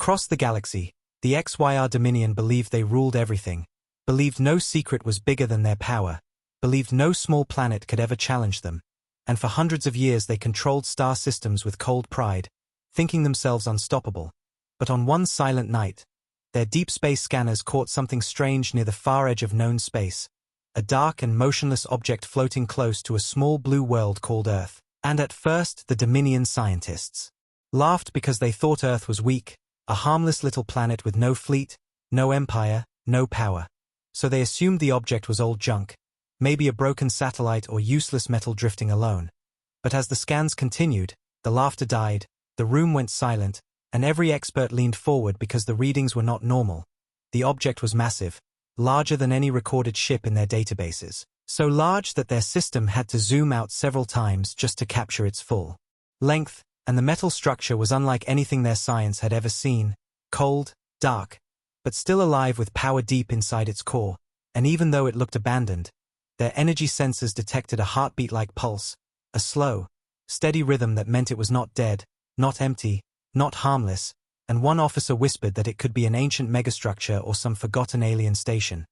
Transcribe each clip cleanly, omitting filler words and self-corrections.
Across the galaxy, the XYR Dominion believed they ruled everything, believed no secret was bigger than their power, believed no small planet could ever challenge them, and for hundreds of years they controlled star systems with cold pride, thinking themselves unstoppable. But on one silent night, their deep space scanners caught something strange near the far edge of known space, a dark and motionless object floating close to a small blue world called Earth. And at first, the Dominion scientists laughed because they thought Earth was weak, a harmless little planet with no fleet, no empire, no power. So they assumed the object was old junk, maybe a broken satellite or useless metal drifting alone. But as the scans continued, the laughter died, the room went silent, and every expert leaned forward because the readings were not normal. The object was massive, larger than any recorded ship in their databases, so large that their system had to zoom out several times just to capture its full length, and the metal structure was unlike anything their science had ever seen, cold, dark, but still alive with power deep inside its core, and even though it looked abandoned, their energy sensors detected a heartbeat-like pulse, a slow, steady rhythm that meant it was not dead, not empty, not harmless, and one officer whispered that it could be an ancient megastructure or some forgotten alien station.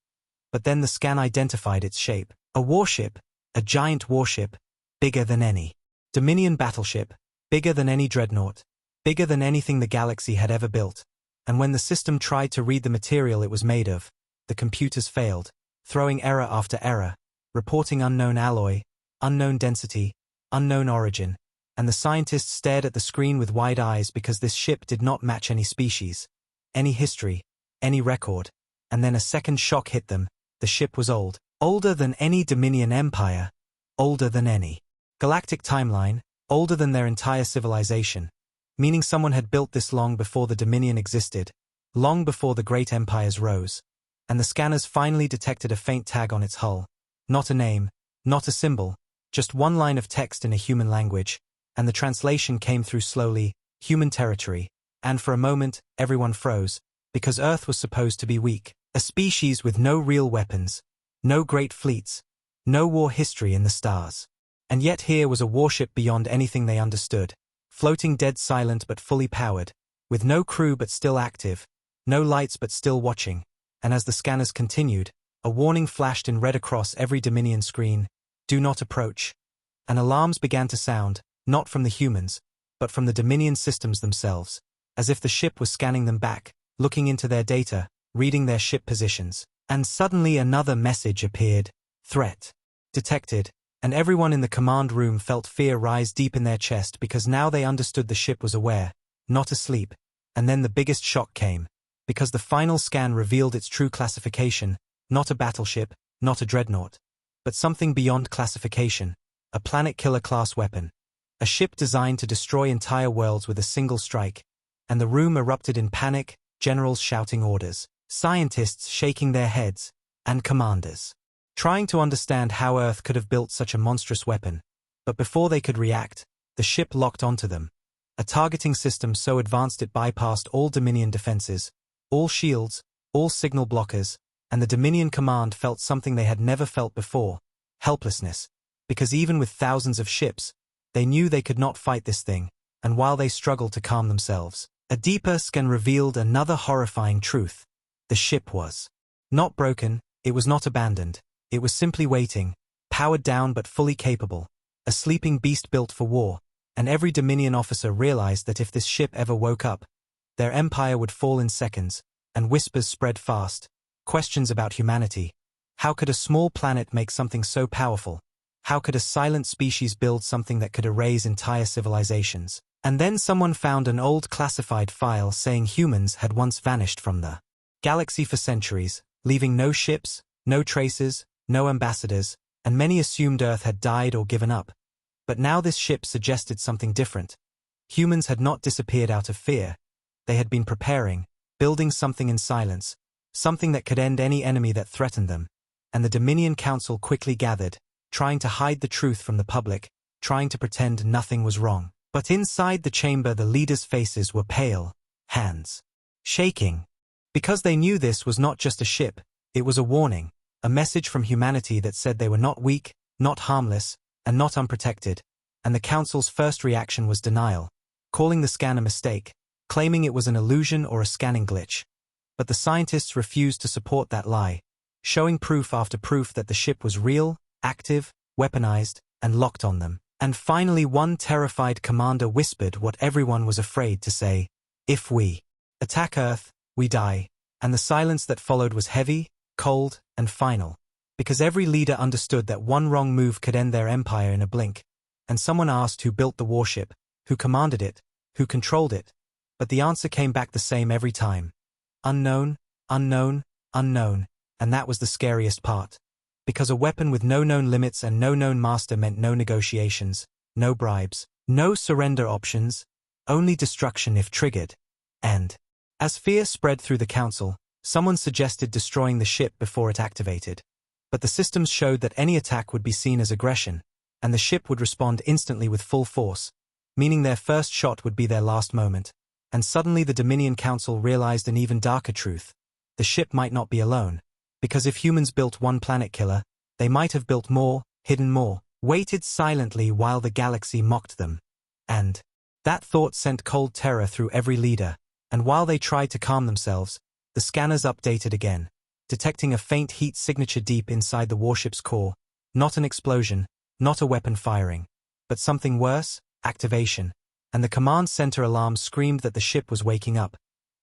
But then the scan identified its shape, a warship, a giant warship, bigger than any Dominion battleship, bigger than any dreadnought, bigger than anything the galaxy had ever built. And when the system tried to read the material it was made of, the computers failed, throwing error after error, reporting unknown alloy, unknown density, unknown origin, and the scientists stared at the screen with wide eyes because this ship did not match any species, any history, any record. And then a second shock hit them. The ship was old, older than any Dominion empire, older than any galactic timeline, older than their entire civilization, meaning someone had built this long before the Dominion existed, long before the great empires rose. And the scanners finally detected a faint tag on its hull, not a name, not a symbol, just one line of text in a human language, and the translation came through slowly, human territory, and for a moment, everyone froze, because Earth was supposed to be weak, a species with no real weapons, no great fleets, no war history in the stars. And yet here was a warship beyond anything they understood, floating dead silent but fully powered, with no crew but still active, no lights but still watching, and as the scanners continued, a warning flashed in red across every Dominion screen, "Do not approach." And alarms began to sound, not from the humans, but from the Dominion systems themselves, as if the ship was scanning them back, looking into their data, reading their ship positions. And suddenly another message appeared, "Threat detected," and everyone in the command room felt fear rise deep in their chest because now they understood the ship was aware, not asleep. And then the biggest shock came, because the final scan revealed its true classification, not a battleship, not a dreadnought, but something beyond classification, a planet-killer class weapon, a ship designed to destroy entire worlds with a single strike. And the room erupted in panic, generals shouting orders, scientists shaking their heads, and commanders trying to understand how Earth could have built such a monstrous weapon. But before they could react, the ship locked onto them, a targeting system so advanced it bypassed all Dominion defenses, all shields, all signal blockers, and the Dominion command felt something they had never felt before, helplessness, because even with thousands of ships, they knew they could not fight this thing, and while they struggled to calm themselves, a deeper scan revealed another horrifying truth. The ship was not broken, it was not abandoned, it was simply waiting, powered down but fully capable, a sleeping beast built for war, and every Dominion officer realized that if this ship ever woke up, their empire would fall in seconds, and whispers spread fast, questions about humanity. How could a small planet make something so powerful? How could a silent species build something that could erase entire civilizations? And then someone found an old classified file saying humans had once vanished from the galaxy for centuries, leaving no ships, no traces, no ambassadors, and many assumed Earth had died or given up. But now this ship suggested something different. Humans had not disappeared out of fear. They had been preparing, building something in silence, something that could end any enemy that threatened them. And the Dominion Council quickly gathered, trying to hide the truth from the public, trying to pretend nothing was wrong. But inside the chamber the leaders' faces were pale, hands shaking. Because they knew this was not just a ship, it was a warning, a message from humanity that said they were not weak, not harmless, and not unprotected. And the Council's first reaction was denial, calling the scan a mistake, claiming it was an illusion or a scanning glitch. But the scientists refused to support that lie, showing proof after proof that the ship was real, active, weaponized, and locked on them. And finally one terrified commander whispered what everyone was afraid to say: "If we attack Earth, we die." And the silence that followed was heavy, cold, and final. Because every leader understood that one wrong move could end their empire in a blink. And someone asked who built the warship, who commanded it, who controlled it. But the answer came back the same every time. Unknown, unknown, unknown. And that was the scariest part. Because a weapon with no known limits and no known master meant no negotiations, no bribes, no surrender options, only destruction if triggered. And as fear spread through the council, someone suggested destroying the ship before it activated. But the systems showed that any attack would be seen as aggression, and the ship would respond instantly with full force, meaning their first shot would be their last moment. And suddenly the Dominion Council realized an even darker truth. The ship might not be alone. Because if humans built one planet killer, they might have built more, hidden more, waited silently while the galaxy mocked them. And that thought sent cold terror through every leader, and while they tried to calm themselves, the scanners updated again, detecting a faint heat signature deep inside the warship's core, not an explosion, not a weapon firing, but something worse, activation, and the command center alarm screamed that the ship was waking up,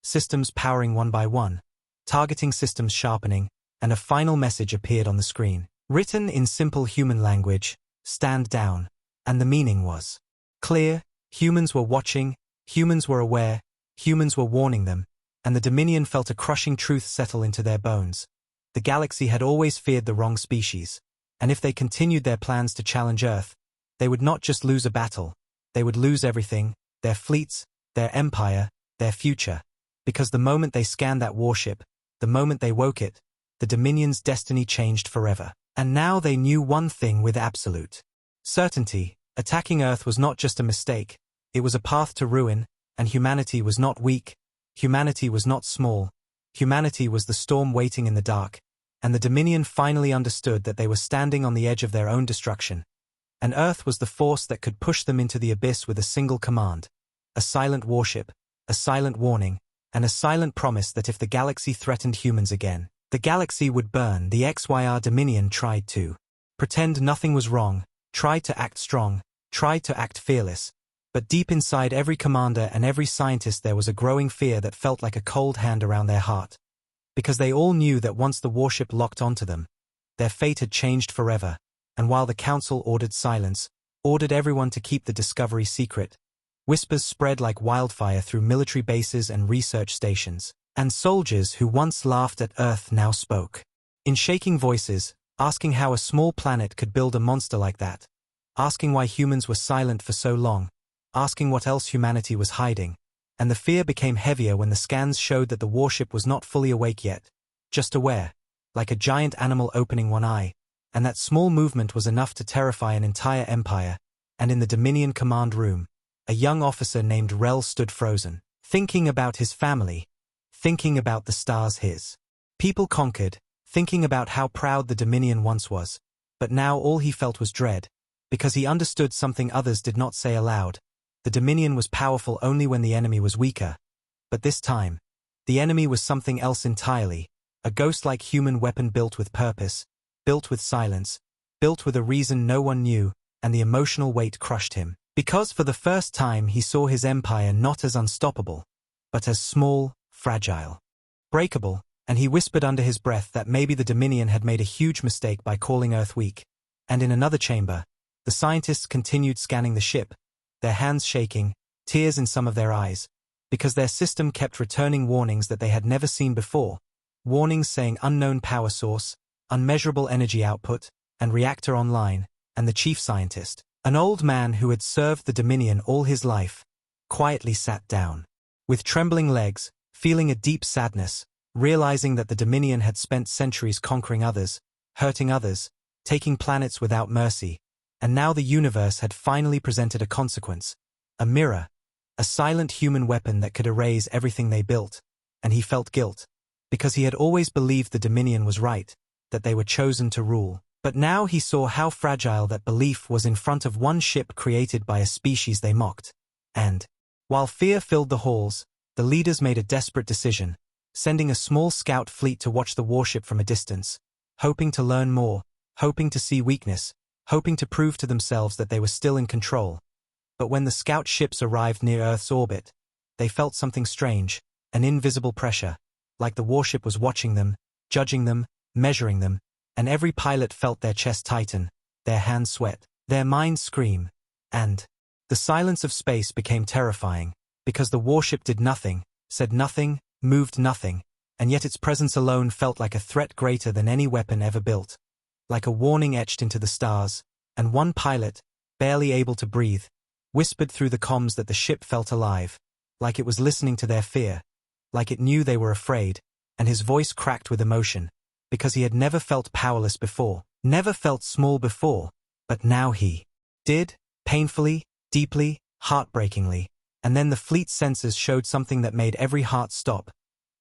systems powering one by one, targeting systems sharpening, and a final message appeared on the screen, written in simple human language: "Stand down." And the meaning was clear: humans were watching, humans were aware, humans were warning them, and the Dominion felt a crushing truth settle into their bones. The galaxy had always feared the wrong species, and if they continued their plans to challenge Earth, they would not just lose a battle, they would lose everything: their fleets, their empire, their future. Because the moment they scanned that warship, the moment they woke it, the Dominion's destiny changed forever. And now they knew one thing with absolute certainty: attacking Earth was not just a mistake, it was a path to ruin, and humanity was not weak, humanity was not small, humanity was the storm waiting in the dark, and the Dominion finally understood that they were standing on the edge of their own destruction. And Earth was the force that could push them into the abyss with a single command: a silent warship, a silent warning, and a silent promise that if the galaxy threatened humans again, the galaxy would burn. The HFY Dominion tried to pretend nothing was wrong, tried to act strong, tried to act fearless, but deep inside every commander and every scientist there was a growing fear that felt like a cold hand around their heart. Because they all knew that once the warship locked onto them, their fate had changed forever, and while the council ordered silence, ordered everyone to keep the discovery secret, whispers spread like wildfire through military bases and research stations. And soldiers who once laughed at Earth now spoke, in shaking voices, asking how a small planet could build a monster like that, asking why humans were silent for so long, asking what else humanity was hiding. And the fear became heavier when the scans showed that the warship was not fully awake yet, just aware, like a giant animal opening one eye, and that small movement was enough to terrify an entire empire. And in the Dominion command room, a young officer named Rel stood frozen, thinking about his family, thinking about the stars his people conquered, thinking about how proud the Dominion once was. But now all he felt was dread, because he understood something others did not say aloud. The Dominion was powerful only when the enemy was weaker. But this time, the enemy was something else entirely, a ghost-like human weapon built with purpose, built with silence, built with a reason no one knew, and the emotional weight crushed him. Because for the first time he saw his empire not as unstoppable, but as small, fragile, breakable, and he whispered under his breath that maybe the Dominion had made a huge mistake by calling Earth weak. And in another chamber, the scientists continued scanning the ship, their hands shaking, tears in some of their eyes, because their system kept returning warnings that they had never seen before, warnings saying unknown power source, unmeasurable energy output, and reactor online. And the chief scientist, an old man who had served the Dominion all his life, quietly sat down. With trembling legs, feeling a deep sadness, realizing that the Dominion had spent centuries conquering others, hurting others, taking planets without mercy, and now the universe had finally presented a consequence, a mirror, a silent human weapon that could erase everything they built. And he felt guilt, because he had always believed the Dominion was right, that they were chosen to rule. But now he saw how fragile that belief was in front of one ship created by a species they mocked. And while fear filled the halls, The leaders made a desperate decision, sending a small scout fleet to watch the warship from a distance, hoping to learn more, hoping to see weakness, hoping to prove to themselves that they were still in control. But when the scout ships arrived near Earth's orbit, they felt something strange, an invisible pressure, like the warship was watching them, judging them, measuring them, and every pilot felt their chest tighten, their hands sweat, their minds scream, and the silence of space became terrifying, because the warship did nothing, said nothing, moved nothing, and yet its presence alone felt like a threat greater than any weapon ever built, like a warning etched into the stars, and one pilot, barely able to breathe, whispered through the comms that the ship felt alive, like it was listening to their fear, like it knew they were afraid, and his voice cracked with emotion, because he had never felt powerless before, never felt small before, but now he did, painfully, deeply, heartbreakingly. And then the fleet's sensors showed something that made every heart stop.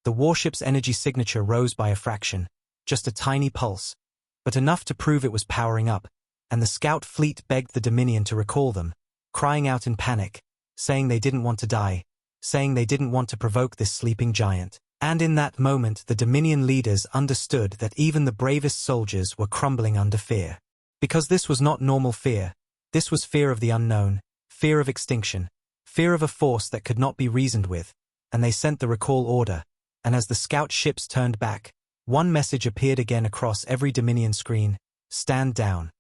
The warship's energy signature rose by a fraction, just a tiny pulse, but enough to prove it was powering up, and the scout fleet begged the Dominion to recall them, crying out in panic, saying they didn't want to die, saying they didn't want to provoke this sleeping giant. And in that moment the Dominion leaders understood that even the bravest soldiers were crumbling under fear. Because this was not normal fear. This was fear of the unknown, fear of extinction, fear of a force that could not be reasoned with, and they sent the recall order, and as the scout ships turned back, one message appeared again across every Dominion screen: stand down.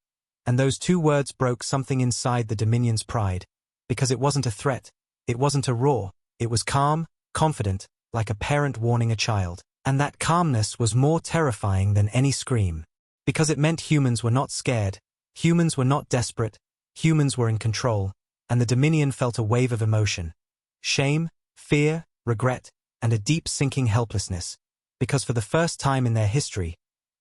And those two words broke something inside the Dominion's pride, because it wasn't a threat, it wasn't a roar, it was calm, confident, like a parent warning a child. And that calmness was more terrifying than any scream, because it meant humans were not scared, humans were not desperate, humans were in control. And the Dominion felt a wave of emotion. Shame, fear, regret, and a deep sinking helplessness. Because for the first time in their history,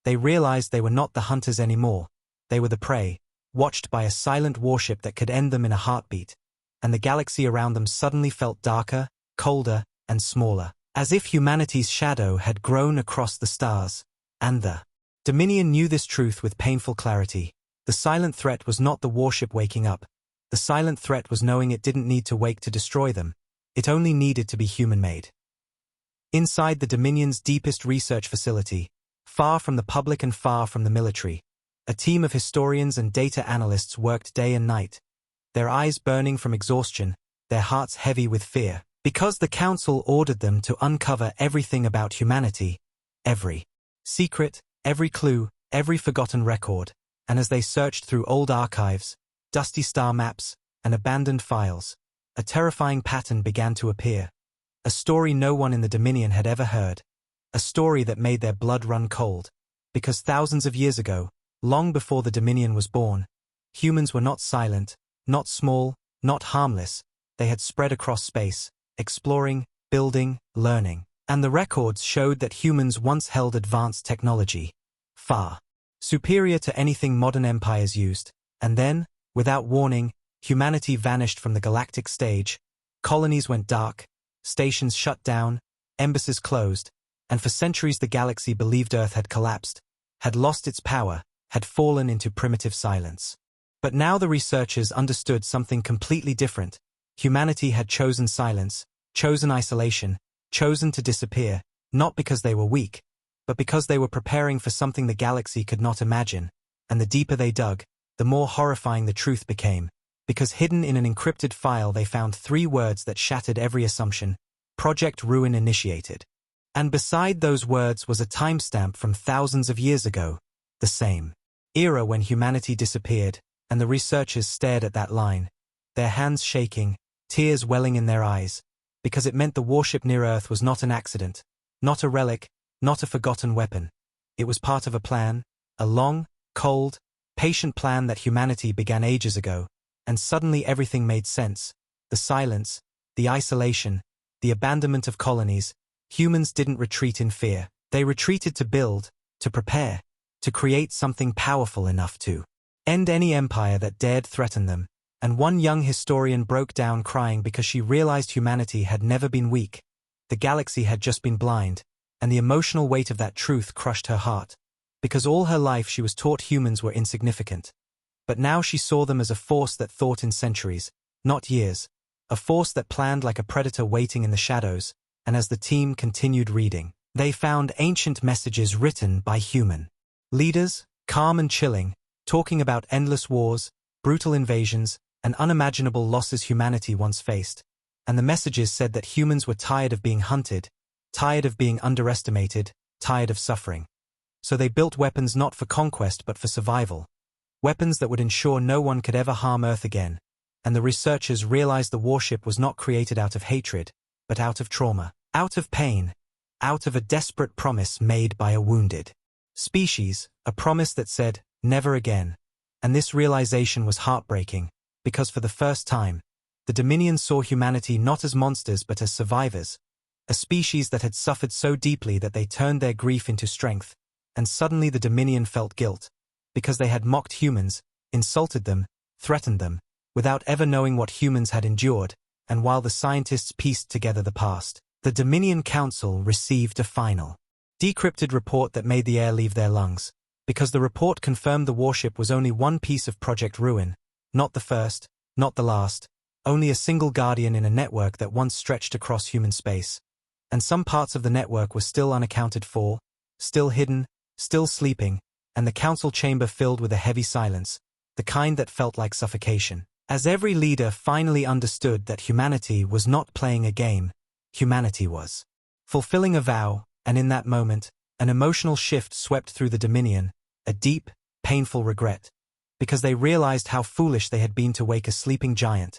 they realized they were not the hunters anymore. They were the prey, watched by a silent warship that could end them in a heartbeat. And the galaxy around them suddenly felt darker, colder, and smaller, as if humanity's shadow had grown across the stars. And the Dominion knew this truth with painful clarity. The silent threat was not the warship waking up. The silent threat was knowing it didn't need to wake to destroy them. It only needed to be human-made. Inside the Dominion's deepest research facility, far from the public and far from the military, a team of historians and data analysts worked day and night, their eyes burning from exhaustion, their hearts heavy with fear, because the Council ordered them to uncover everything about humanity, every secret, every clue, every forgotten record. And as they searched through old archives, dusty star maps, and abandoned files, a terrifying pattern began to appear. A story no one in the Dominion had ever heard. A story that made their blood run cold. Because thousands of years ago, long before the Dominion was born, humans were not silent, not small, not harmless. They had spread across space, exploring, building, learning. And the records showed that humans once held advanced technology, far superior to anything modern empires used. And then, without warning, humanity vanished from the galactic stage. Colonies went dark, stations shut down, embassies closed, and for centuries the galaxy believed Earth had collapsed, had lost its power, had fallen into primitive silence. But now the researchers understood something completely different. Humanity had chosen silence, chosen isolation, chosen to disappear, not because they were weak, but because they were preparing for something the galaxy could not imagine. And the deeper they dug, the more horrifying the truth became, because hidden in an encrypted file they found 3 words that shattered every assumption: Project Ruin initiated. And beside those words was a timestamp from thousands of years ago, the same era when humanity disappeared, and the researchers stared at that line, their hands shaking, tears welling in their eyes, because it meant the warship near Earth was not an accident, not a relic, not a forgotten weapon. It was part of a plan, a long, cold, patient plan that humanity began ages ago, and suddenly everything made sense. The silence, the isolation, the abandonment of colonies. Humans didn't retreat in fear. They retreated to build, to prepare, to create something powerful enough to end any empire that dared threaten them. And one young historian broke down crying because she realized humanity had never been weak. The galaxy had just been blind, and the emotional weight of that truth crushed her heart. Because all her life she was taught humans were insignificant. But now she saw them as a force that thought in centuries, not years. A force that planned like a predator waiting in the shadows, and as the team continued reading, they found ancient messages written by human leaders, calm and chilling, talking about endless wars, brutal invasions, and unimaginable losses humanity once faced. And the messages said that humans were tired of being hunted, tired of being underestimated, tired of suffering. So they built weapons not for conquest but for survival. Weapons that would ensure no one could ever harm Earth again. And the researchers realized the warship was not created out of hatred, but out of trauma, out of pain, out of a desperate promise made by a wounded species, a promise that said, never again. And this realization was heartbreaking, because for the first time, the Dominion saw humanity not as monsters but as survivors, a species that had suffered so deeply that they turned their grief into strength, and suddenly the Dominion felt guilt, because they had mocked humans, insulted them, threatened them, without ever knowing what humans had endured, and while the scientists pieced together the past, the Dominion Council received a final, decrypted report that made the air leave their lungs, because the report confirmed the warship was only one piece of Project Ruin, not the first, not the last, only a single guardian in a network that once stretched across human space. And some parts of the network were still unaccounted for, still hidden, still sleeping, and the council chamber filled with a heavy silence, the kind that felt like suffocation. As every leader finally understood that humanity was not playing a game, humanity was fulfilling a vow, and in that moment, an emotional shift swept through the Dominion, a deep, painful regret, because they realized how foolish they had been to wake a sleeping giant,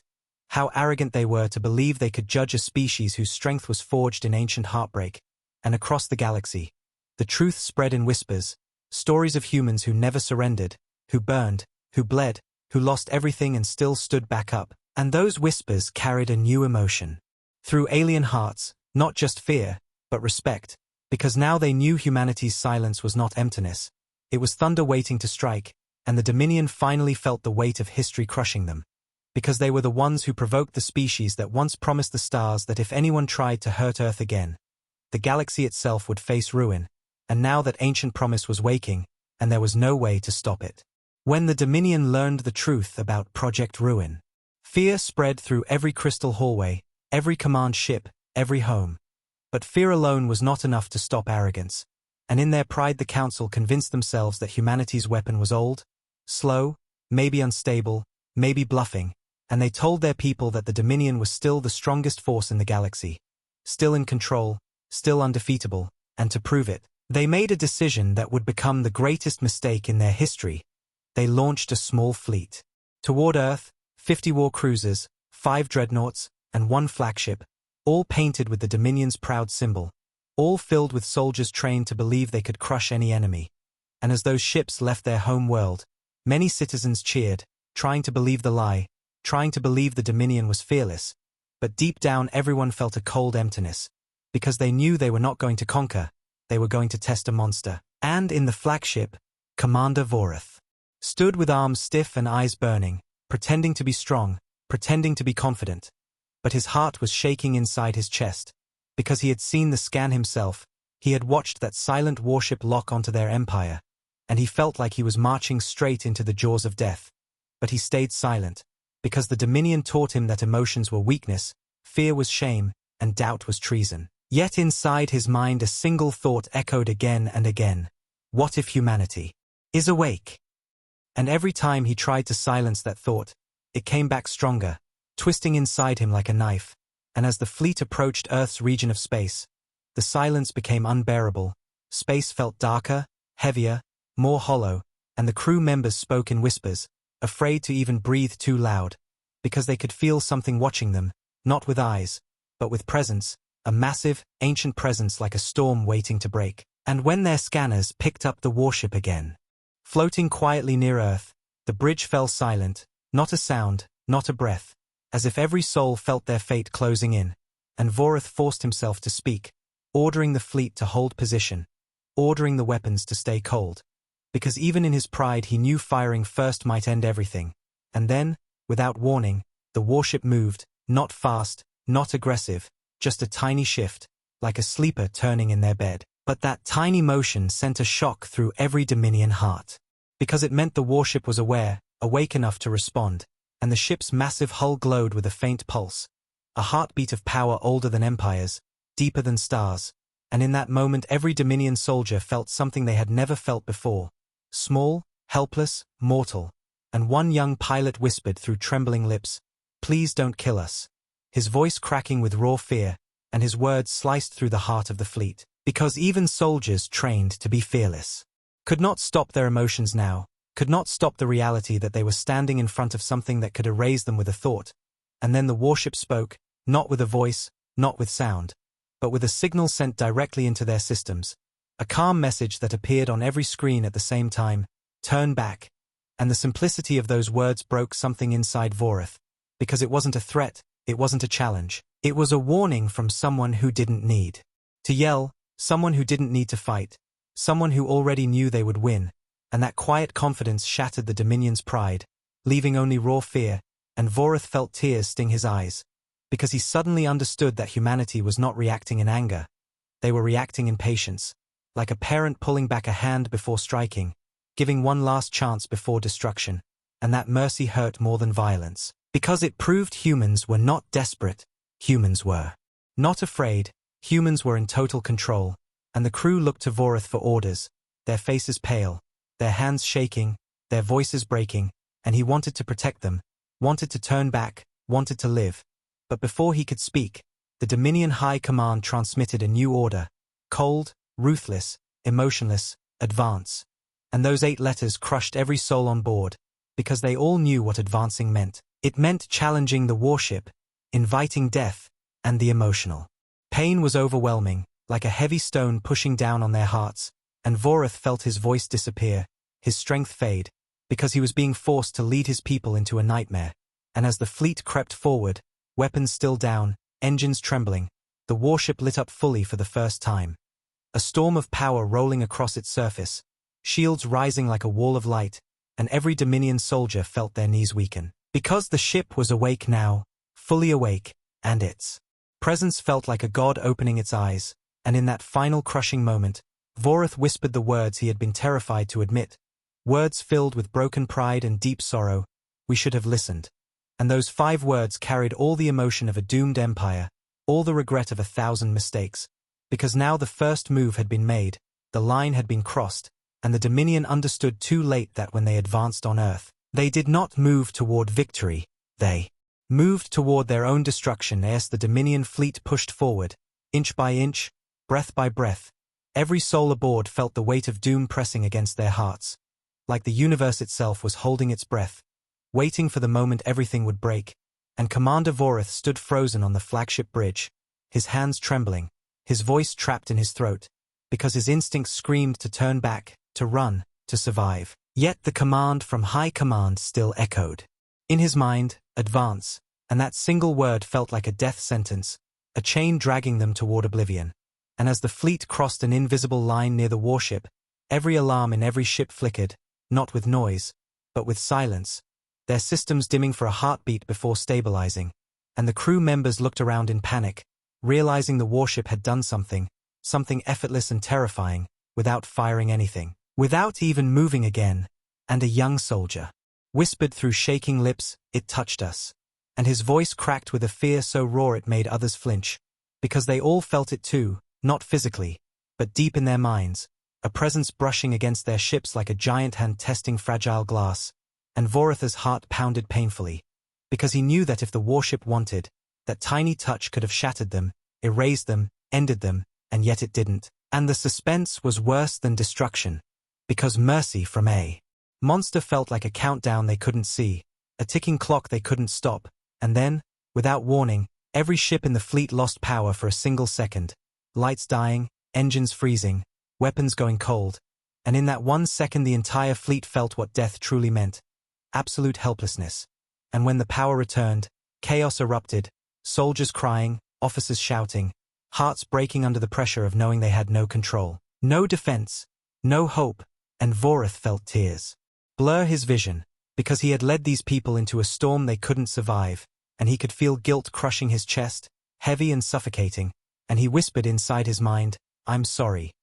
how arrogant they were to believe they could judge a species whose strength was forged in ancient heartbreak. And across the galaxy, the truth spread in whispers, stories of humans who never surrendered, who burned, who bled, who lost everything and still stood back up. And those whispers carried a new emotion. Through alien hearts, not just fear, but respect, because now they knew humanity's silence was not emptiness. It was thunder waiting to strike, and the Dominion finally felt the weight of history crushing them. Because they were the ones who provoked the species that once promised the stars that if anyone tried to hurt Earth again, the galaxy itself would face ruin, and now that ancient promise was waking, and there was no way to stop it. When the Dominion learned the truth about Project Ruin, fear spread through every crystal hallway, every command ship, every home. But fear alone was not enough to stop arrogance, and in their pride the Council convinced themselves that humanity's weapon was old, slow, maybe unstable, maybe bluffing, and they told their people that the Dominion was still the strongest force in the galaxy, still in control, still undefeatable, and to prove it, they made a decision that would become the greatest mistake in their history. They launched a small fleet. Toward Earth, 50 war cruisers, 5 dreadnoughts, and 1 flagship, all painted with the Dominion's proud symbol, all filled with soldiers trained to believe they could crush any enemy. And as those ships left their home world, many citizens cheered, trying to believe the lie, trying to believe the Dominion was fearless, but deep down everyone felt a cold emptiness, because they knew they were not going to conquer, they were going to test a monster. And in the flagship, Commander Vorath stood with arms stiff and eyes burning, pretending to be strong, pretending to be confident. But his heart was shaking inside his chest, because he had seen the scan himself, he had watched that silent warship lock onto their empire, and he felt like he was marching straight into the jaws of death. But he stayed silent, because the Dominion taught him that emotions were weakness, fear was shame, and doubt was treason. Yet inside his mind a single thought echoed again and again. What if humanity is awake? And every time he tried to silence that thought, it came back stronger, twisting inside him like a knife, and as the fleet approached Earth's region of space, the silence became unbearable, space felt darker, heavier, more hollow, and the crew members spoke in whispers, afraid to even breathe too loud, because they could feel something watching them, not with eyes, but with presence, a massive, ancient presence like a storm waiting to break. And when their scanners picked up the warship again, floating quietly near Earth, the bridge fell silent, not a sound, not a breath, as if every soul felt their fate closing in, and Vorath forced himself to speak, ordering the fleet to hold position, ordering the weapons to stay cold, because even in his pride he knew firing first might end everything. And then, without warning, the warship moved, not fast, not aggressive, just a tiny shift, like a sleeper turning in their bed. But that tiny motion sent a shock through every Dominion heart, because it meant the warship was aware, awake enough to respond, and the ship's massive hull glowed with a faint pulse, a heartbeat of power older than empires, deeper than stars, and in that moment every Dominion soldier felt something they had never felt before. Small, helpless, mortal. And one young pilot whispered through trembling lips, "Please don't kill us." His voice cracking with raw fear, and his words sliced through the heart of the fleet. Because even soldiers trained to be fearless could not stop their emotions now, could not stop the reality that they were standing in front of something that could erase them with a thought. And then the warship spoke, not with a voice, not with sound, but with a signal sent directly into their systems. A calm message that appeared on every screen at the same time, "Turn back." And the simplicity of those words broke something inside Vorath, because it wasn't a threat, it wasn't a challenge. It was a warning from someone who didn't need to yell, someone who didn't need to fight, someone who already knew they would win, and that quiet confidence shattered the Dominion's pride, leaving only raw fear, and Vorath felt tears sting his eyes, because he suddenly understood that humanity was not reacting in anger. They were reacting in patience, like a parent pulling back a hand before striking, giving one last chance before destruction, and that mercy hurt more than violence, because it proved humans were not desperate, humans were not afraid, humans were in total control, and the crew looked to Vorath for orders, their faces pale, their hands shaking, their voices breaking, and he wanted to protect them, wanted to turn back, wanted to live. But before he could speak, the Dominion High Command transmitted a new order: cold, ruthless, emotionless, advance. And those 8 letters crushed every soul on board, because they all knew what advancing meant. It meant challenging the warship, inviting death, and the emotional. Pain was overwhelming, like a heavy stone pushing down on their hearts, and Vorath felt his voice disappear, his strength fade, because he was being forced to lead his people into a nightmare. And as the fleet crept forward, weapons still down, engines trembling, the warship lit up fully for the first time. A storm of power rolling across its surface, shields rising like a wall of light, and every Dominion soldier felt their knees weaken. Because the ship was awake now, fully awake, and its presence felt like a god opening its eyes, and in that final crushing moment, Vorath whispered the words he had been terrified to admit, words filled with broken pride and deep sorrow: "We should have listened." And those 5 words carried all the emotion of a doomed empire, all the regret of 1,000 mistakes, because now the first move had been made, the line had been crossed, and the Dominion understood too late that when they advanced on Earth, they did not move toward victory, they moved toward their own destruction. As the Dominion fleet pushed forward, inch by inch, breath by breath, every soul aboard felt the weight of doom pressing against their hearts, like the universe itself was holding its breath, waiting for the moment everything would break. And Commander Vorath stood frozen on the flagship bridge, his hands trembling, his voice trapped in his throat, because his instincts screamed to turn back, to run, to survive. Yet the command from High Command still echoed. In his mind, advance, and that single word felt like a death sentence, a chain dragging them toward oblivion. And as the fleet crossed an invisible line near the warship, every alarm in every ship flickered, not with noise, but with silence, their systems dimming for a heartbeat before stabilizing. And the crew members looked around in panic, realizing the warship had done something effortless and terrifying, without firing anything, without even moving again. And a young soldier whispered through shaking lips, "It touched us." And his voice cracked with a fear so raw it made others flinch, because they all felt it too, not physically, but deep in their minds, a presence brushing against their ships like a giant hand testing fragile glass. And Vorath's heart pounded painfully, because he knew that if the warship wanted, that tiny touch could have shattered them, erased them, ended them, and yet it didn't. And the suspense was worse than destruction, because mercy from a monster felt like a countdown they couldn't see, a ticking clock they couldn't stop. And then, without warning, every ship in the fleet lost power for a single second, lights dying, engines freezing, weapons going cold, and in that 1 second the entire fleet felt what death truly meant: absolute helplessness. And when the power returned, chaos erupted, soldiers crying, officers shouting, hearts breaking under the pressure of knowing they had no control, no defense, no hope. And Vorath felt tears blur his vision, because he had led these people into a storm they couldn't survive, and he could feel guilt crushing his chest, heavy and suffocating, and he whispered inside his mind, "I'm sorry."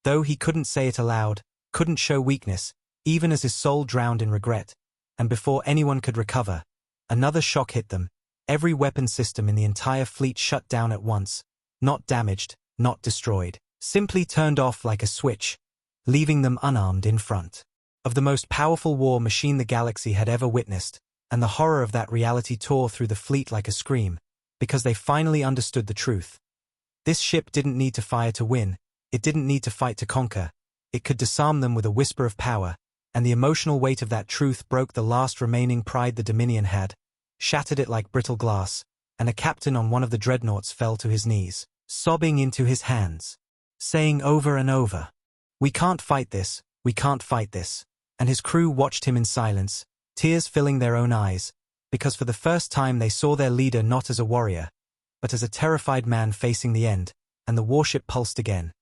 Though he couldn't say it aloud, couldn't show weakness, even as his soul drowned in regret. And before anyone could recover, another shock hit them. Every weapon system in the entire fleet shut down at once, not damaged, not destroyed, simply turned off like a switch, leaving them unarmed in front of the most powerful war machine the galaxy had ever witnessed, and the horror of that reality tore through the fleet like a scream, because they finally understood the truth. This ship didn't need to fire to win, it didn't need to fight to conquer, it could disarm them with a whisper of power, and the emotional weight of that truth broke the last remaining pride the Dominion had, shattered it like brittle glass, and a captain on one of the dreadnoughts fell to his knees, sobbing into his hands, saying over and over, "We can't fight this, we can't fight this." And his crew watched him in silence, tears filling their own eyes, because for the first time they saw their leader not as a warrior, but as a terrified man facing the end, and the warship pulsed again.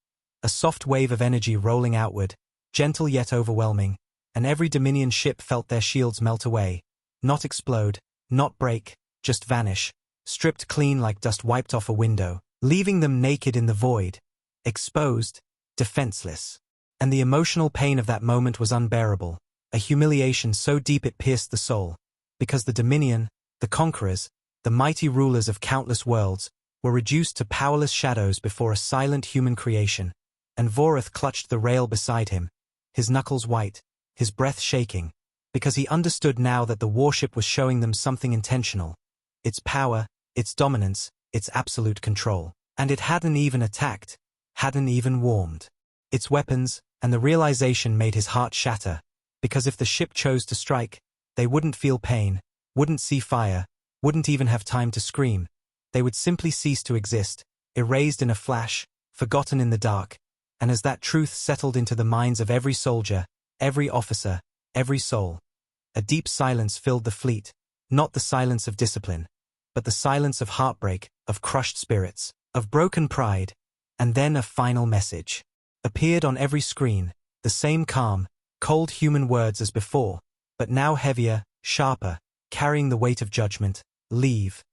A soft wave of energy rolling outward, gentle yet overwhelming, and every Dominion ship felt their shields melt away, not explode, not break, just vanish, stripped clean like dust wiped off a window, leaving them naked in the void, exposed, defenseless. And the emotional pain of that moment was unbearable, a humiliation so deep it pierced the soul, because the Dominion, the conquerors, the mighty rulers of countless worlds, were reduced to powerless shadows before a silent human creation, and Vorath clutched the rail beside him, his knuckles white, his breath shaking, because he understood now that the warship was showing them something intentional, its power, its dominance, its absolute control. And it hadn't even attacked, hadn't even warmed its weapons, and the realization made his heart shatter, because if the ship chose to strike, they wouldn't feel pain, wouldn't see fire, wouldn't even have time to scream. They would simply cease to exist, erased in a flash, forgotten in the dark. And as that truth settled into the minds of every soldier, every officer, every soul, a deep silence filled the fleet, not the silence of discipline, but the silence of heartbreak, of crushed spirits, of broken pride. And then a final message appeared on every screen, the same calm, cold human words as before, but now heavier, sharper, carrying the weight of judgment: leave.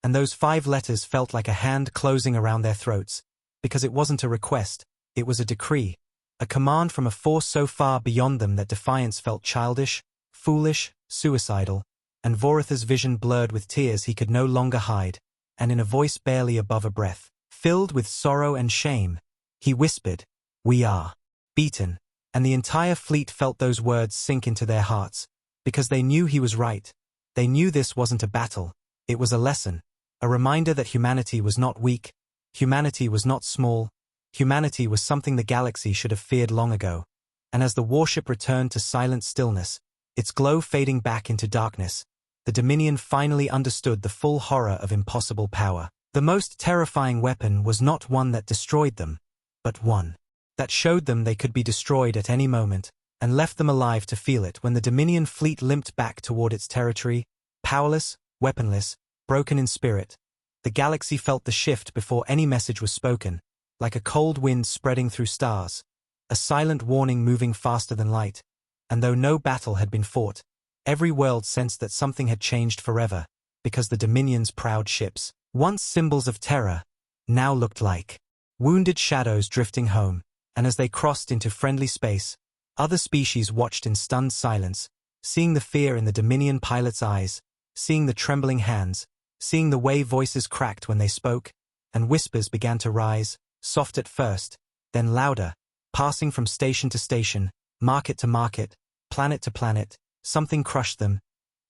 And those 5 letters felt like a hand closing around their throats, because it wasn't a request, it was a decree, a command from a force so far beyond them that defiance felt childish, foolish, suicidal, and Vorath's vision blurred with tears he could no longer hide, and in a voice barely above a breath, filled with sorrow and shame, he whispered, "We are beaten." And the entire fleet felt those words sink into their hearts, because they knew he was right. They knew this wasn't a battle, it was a lesson, a reminder that humanity was not weak, humanity was not small, humanity was something the galaxy should have feared long ago. And as the warship returned to silent stillness, its glow fading back into darkness, the Dominion finally understood the full horror of impossible power. The most terrifying weapon was not one that destroyed them, but one that showed them they could be destroyed at any moment, and left them alive to feel it. When the Dominion fleet limped back toward its territory, powerless, weaponless, broken in spirit, the galaxy felt the shift before any message was spoken, like a cold wind spreading through stars, a silent warning moving faster than light. And though no battle had been fought, every world sensed that something had changed forever, because the Dominion's proud ships, once symbols of terror, now looked like wounded shadows drifting home. And as they crossed into friendly space, other species watched in stunned silence, seeing the fear in the Dominion pilots' eyes, seeing the trembling hands, seeing the way voices cracked when they spoke, and whispers began to rise, soft at first, then louder, passing from station to station, market to market, planet to planet. Something crushed them,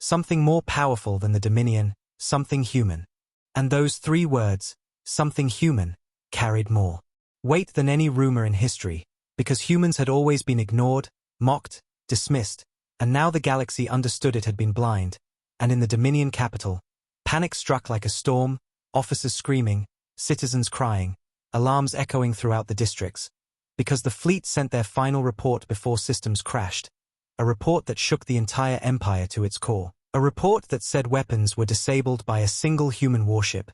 something more powerful than the Dominion, something human. And those 3 words, something human, carried more weight than any rumor in history, because humans had always been ignored, mocked, dismissed, and now the galaxy understood it had been blind. And in the Dominion capital, panic struck like a storm, officers screaming, citizens crying, alarms echoing throughout the districts, because the fleet sent their final report before systems crashed, a report that shook the entire empire to its core, a report that said weapons were disabled by a single human warship,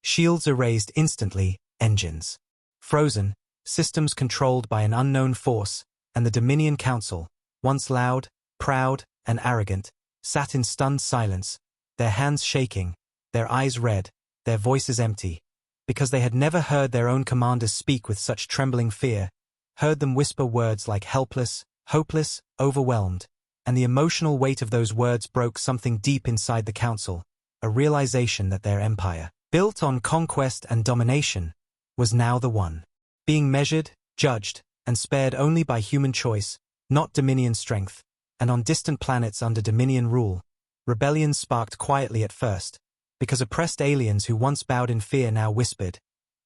shields erased instantly, engines frozen, systems controlled by an unknown force, and the Dominion Council, once loud, proud, and arrogant, sat in stunned silence, their hands shaking, their eyes red, their voices empty, because they had never heard their own commanders speak with such trembling fear, heard them whisper words like helpless, hopeless, overwhelmed, and the emotional weight of those words broke something deep inside the council, a realization that their empire, built on conquest and domination, was now the one. Being measured, judged, and spared only by human choice, not Dominion strength, and on distant planets under Dominion rule, rebellions sparked quietly at first, because oppressed aliens who once bowed in fear now whispered,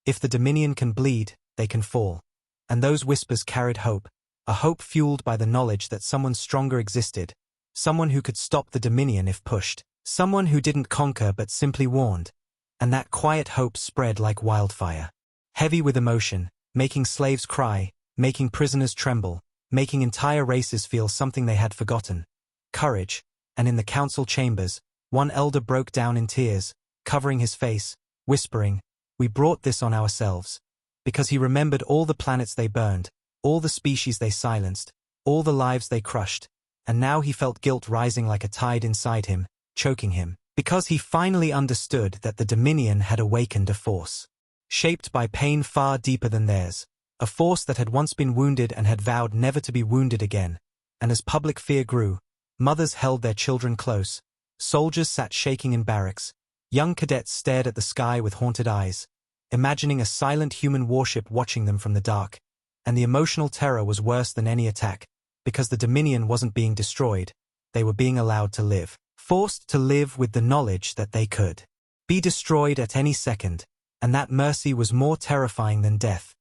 "If the Dominion can bleed, they can fall." And those whispers carried hope, a hope fueled by the knowledge that someone stronger existed, someone who could stop the Dominion if pushed, someone who didn't conquer but simply warned. And that quiet hope spread like wildfire. Heavy with emotion, making slaves cry, making prisoners tremble, making entire races feel something they had forgotten. Courage, and in the council chambers, one elder broke down in tears, covering his face, whispering, "We brought this on ourselves." Because he remembered all the planets they burned, all the species they silenced, all the lives they crushed, and now he felt guilt rising like a tide inside him, choking him, because he finally understood that the Dominion had awakened a force, shaped by pain far deeper than theirs, a force that had once been wounded and had vowed never to be wounded again. And as public fear grew, mothers held their children close, soldiers sat shaking in barracks, young cadets stared at the sky with haunted eyes, imagining a silent human warship watching them from the dark. And the emotional terror was worse than any attack, because the Dominion wasn't being destroyed, they were being allowed to live, forced to live with the knowledge that they could be destroyed at any second, and that mercy was more terrifying than death,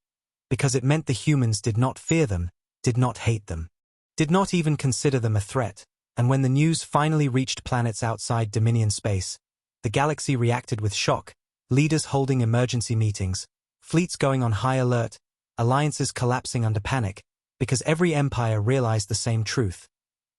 because it meant the humans did not fear them, did not hate them, did not even consider them a threat. And when the news finally reached planets outside Dominion space, the galaxy reacted with shock, leaders holding emergency meetings, fleets going on high alert, alliances collapsing under panic, because every empire realized the same truth.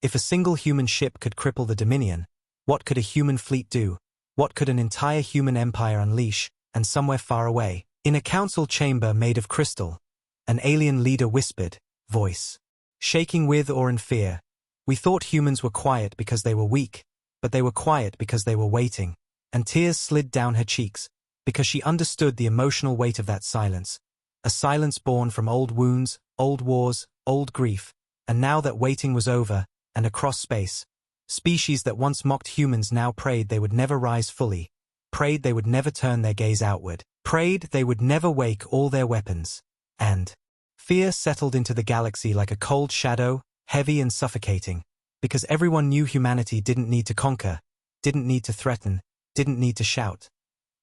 If a single human ship could cripple the Dominion, what could a human fleet do? What could an entire human empire unleash? And somewhere far away, in a council chamber made of crystal, an alien leader whispered, voice shaking with awe and fear, "We thought humans were quiet because they were weak, but they were quiet because they were waiting." And tears slid down her cheeks, because she understood the emotional weight of that silence, a silence born from old wounds, old wars, old grief. And now that waiting was over, and across space, species that once mocked humans now prayed they would never rise fully, prayed they would never turn their gaze outward, prayed they would never wake all their weapons. And fear settled into the galaxy like a cold shadow, heavy and suffocating, because everyone knew humanity didn't need to conquer, didn't need to threaten, didn't need to shout.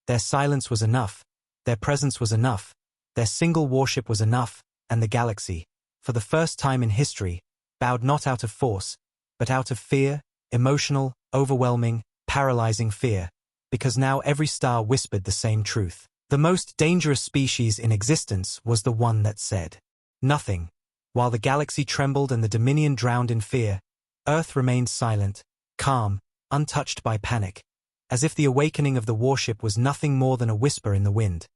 Their silence was enough, their presence was enough, their single warship was enough, and the galaxy, for the first time in history, bowed not out of force, but out of fear, emotional, overwhelming, paralyzing fear, because now every star whispered the same truth. The most dangerous species in existence was the one that said nothing. While the galaxy trembled and the Dominion drowned in fear, Earth remained silent, calm, untouched by panic, as if the awakening of the warship was nothing more than a whisper in the wind.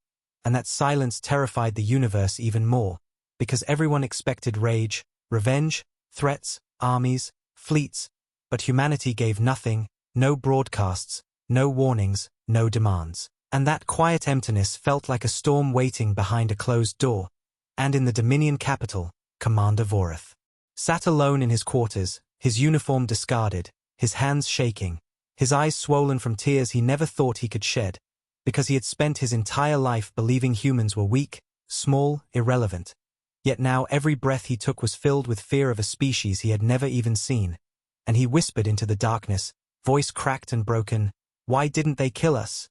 And that silence terrified the universe even more, because everyone expected rage, revenge, threats, armies, fleets, but humanity gave nothing, no broadcasts, no warnings, no demands. And that quiet emptiness felt like a storm waiting behind a closed door. And in the Dominion capital, Commander Vorath sat alone in his quarters, his uniform discarded, his hands shaking, his eyes swollen from tears he never thought he could shed, because he had spent his entire life believing humans were weak, small, irrelevant. Yet now every breath he took was filled with fear of a species he had never even seen. And he whispered into the darkness, voice cracked and broken, "Why didn't they kill us?"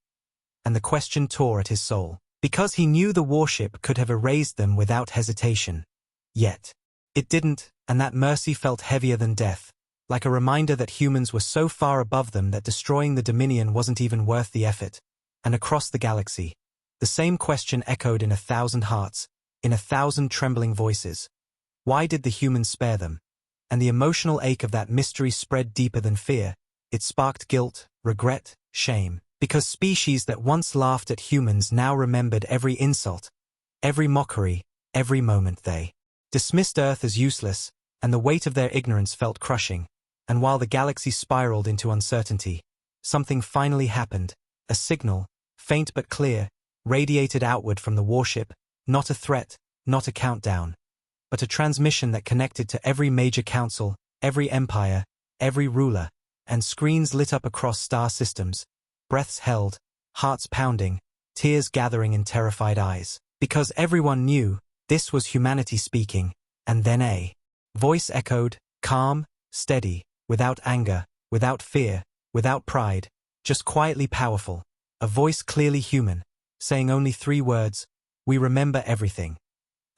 And the question tore at his soul, because he knew the warship could have erased them without hesitation. Yet it didn't, and that mercy felt heavier than death, like a reminder that humans were so far above them that destroying the Dominion wasn't even worth the effort. And across the galaxy, the same question echoed in 1,000 hearts, in 1,000 trembling voices. Why did the humans spare them? And the emotional ache of that mystery spread deeper than fear. It sparked guilt, regret, shame, because species that once laughed at humans now remembered every insult, every mockery, every moment they dismissed Earth as useless, and the weight of their ignorance felt crushing. And while the galaxy spiraled into uncertainty, something finally happened. A signal, faint but clear, radiated outward from the warship, not a threat, not a countdown, but a transmission that connected to every major council, every empire, every ruler, and screens lit up across star systems, breaths held, hearts pounding, tears gathering in terrified eyes. Because everyone knew, this was humanity speaking, and then a voice echoed, calm, steady, without anger, without fear, without pride, just quietly powerful, a voice clearly human, saying only 3 words, "We remember everything."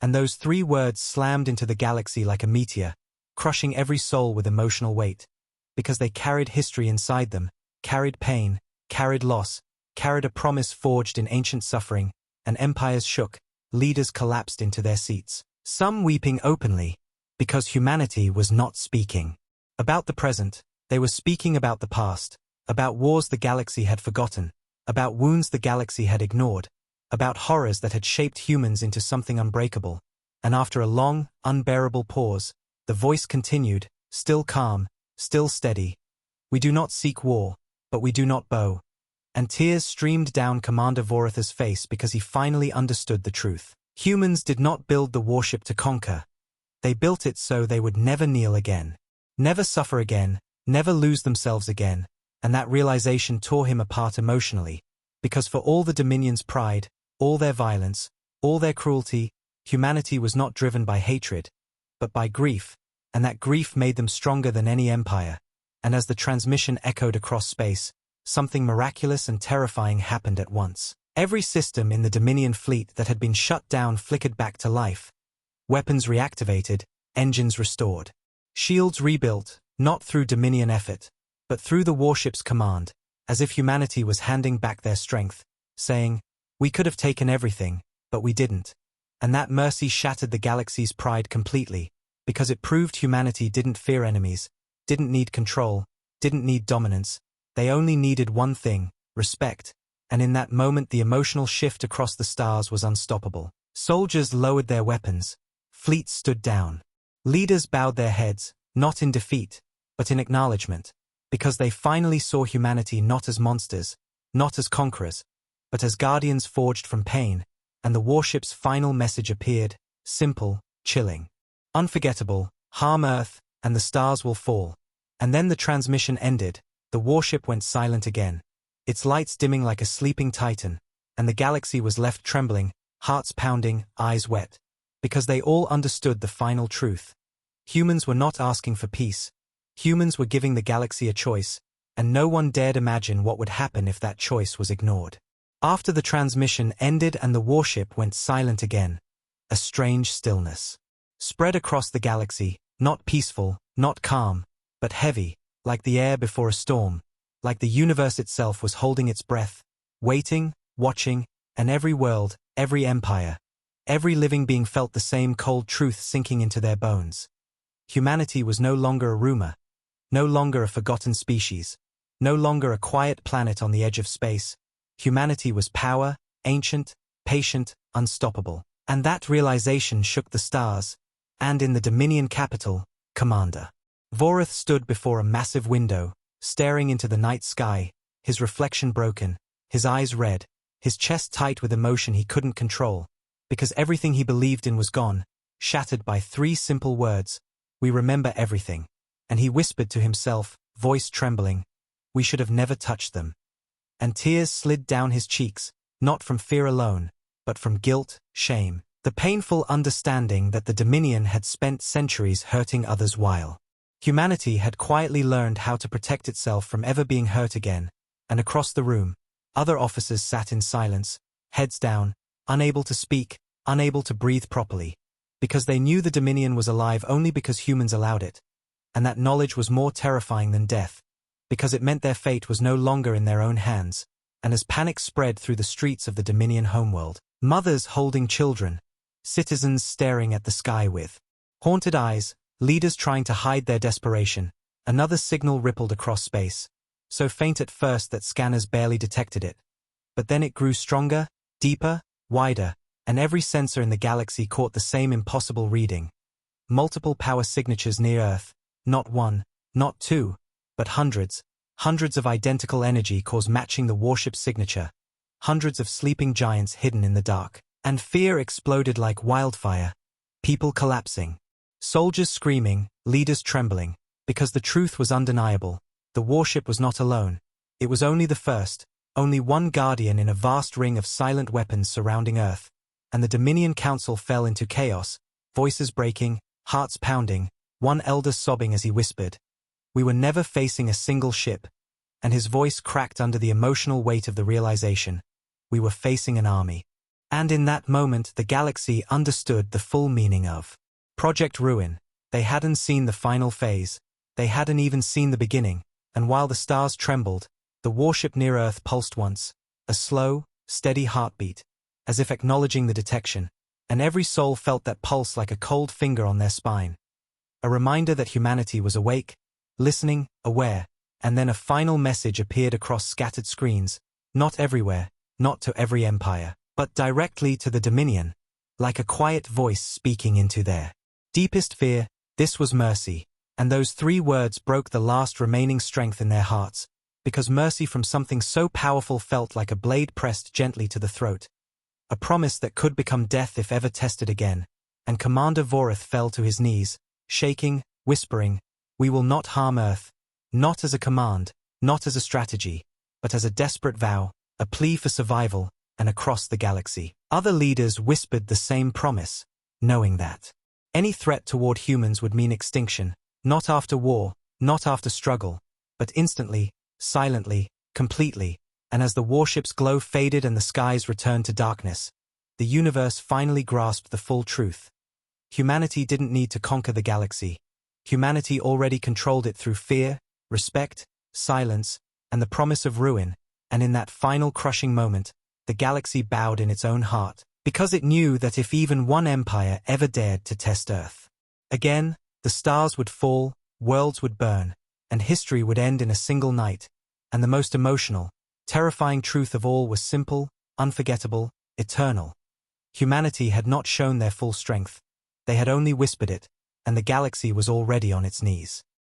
And those 3 words slammed into the galaxy like a meteor, crushing every soul with emotional weight, because they carried history inside them, carried pain, carried loss, carried a promise forged in ancient suffering, and empires shook, leaders collapsed into their seats, some weeping openly, because humanity was not speaking about the present, they were speaking about the past, about wars the galaxy had forgotten, about wounds the galaxy had ignored, about horrors that had shaped humans into something unbreakable, and after a long, unbearable pause, the voice continued, still calm, still steady. "We do not seek war, but we do not bow." And tears streamed down Commander Voratha's face because he finally understood the truth. Humans did not build the warship to conquer. They built it so they would never kneel again, never suffer again, never lose themselves again, and that realization tore him apart emotionally, because for all the Dominion's pride, all their violence, all their cruelty, humanity was not driven by hatred, but by grief, and that grief made them stronger than any empire. And as the transmission echoed across space, something miraculous and terrifying happened at once. Every system in the Dominion fleet that had been shut down flickered back to life. Weapons reactivated, engines restored. Shields rebuilt, not through Dominion effort, but through the warship's command, as if humanity was handing back their strength, saying, "We could have taken everything, but we didn't." And that mercy shattered the galaxy's pride completely, because it proved humanity didn't fear enemies, didn't need control, didn't need dominance. They only needed one thing, respect. And in that moment the emotional shift across the stars was unstoppable. Soldiers lowered their weapons. Fleets stood down. Leaders bowed their heads, not in defeat, but in acknowledgement, because they finally saw humanity not as monsters, not as conquerors, but as guardians forged from pain, and the warship's final message appeared, simple, chilling, unforgettable: "Harm Earth, and the stars will fall." And then the transmission ended, the warship went silent again, its lights dimming like a sleeping titan, and the galaxy was left trembling, hearts pounding, eyes wet, because they all understood the final truth. Humans were not asking for peace. Humans were giving the galaxy a choice, and no one dared imagine what would happen if that choice was ignored. After the transmission ended and the warship went silent again, a strange stillness spread across the galaxy, not peaceful, not calm, but heavy, like the air before a storm, like the universe itself was holding its breath, waiting, watching, and every world, every empire, every living being felt the same cold truth sinking into their bones. Humanity was no longer a rumor, no longer a forgotten species, no longer a quiet planet on the edge of space. Humanity was power, ancient, patient, unstoppable. And that realization shook the stars, and in the Dominion capital, Commander Vorath stood before a massive window, staring into the night sky, his reflection broken, his eyes red, his chest tight with emotion he couldn't control, because everything he believed in was gone, shattered by 3 simple words: "We remember everything." And he whispered to himself, voice trembling, "We should have never touched them." And tears slid down his cheeks, not from fear alone, but from guilt, shame, the painful understanding that the Dominion had spent centuries hurting others while humanity had quietly learned how to protect itself from ever being hurt again. And across the room, other officers sat in silence, heads down, unable to speak, unable to breathe properly, because they knew the Dominion was alive only because humans allowed it. And that knowledge was more terrifying than death, because it meant their fate was no longer in their own hands. And as panic spread through the streets of the Dominion homeworld, mothers holding children, citizens staring at the sky with haunted eyes, leaders trying to hide their desperation, another signal rippled across space, so faint at first that scanners barely detected it. But then it grew stronger, deeper, wider, and every sensor in the galaxy caught the same impossible reading. Multiple power signatures near Earth, not one, not two, but hundreds, hundreds of identical energy cores matching the warship's signature, hundreds of sleeping giants hidden in the dark. And fear exploded like wildfire, people collapsing, soldiers screaming, leaders trembling, because the truth was undeniable. The warship was not alone. It was only the first, only one guardian in a vast ring of silent weapons surrounding Earth. and the Dominion Council fell into chaos, voices breaking, hearts pounding, one elder sobbing as he whispered. We were never facing a single ship, and his voice cracked under the emotional weight of the realization. We were facing an army. And in that moment, the galaxy understood the full meaning of Project Ruin. They hadn't seen the final phase. They hadn't even seen the beginning, and while the stars trembled, the warship near Earth pulsed once, a slow, steady heartbeat, as if acknowledging the detection, and every soul felt that pulse like a cold finger on their spine. A reminder that humanity was awake, listening, aware, and then a final message appeared across scattered screens, not everywhere, not to every empire, but directly to the Dominion, like a quiet voice speaking into their deepest fear. This was mercy, and those 3 words broke the last remaining strength in their hearts, because mercy from something so powerful felt like a blade pressed gently to the throat, a promise that could become death if ever tested again, and Commander Vorith fell to his knees, shaking, whispering, "We will not harm Earth," not as a command, not as a strategy, but as a desperate vow, a plea for survival, and across the galaxy. Other leaders whispered the same promise, knowing that any threat toward humans would mean extinction, not after war, not after struggle, but instantly, silently, completely, and as the warship's glow faded and the skies returned to darkness, the universe finally grasped the full truth. Humanity didn't need to conquer the galaxy. Humanity already controlled it through fear, respect, silence, and the promise of ruin, and in that final crushing moment, the galaxy bowed in its own heart, because it knew that if even one empire ever dared to test Earth again, the stars would fall, worlds would burn, and history would end in a single night. And the most emotional, terrifying truth of all was simple, unforgettable, eternal. Humanity had not shown their full strength. They had only whispered it, and the galaxy was already on its knees.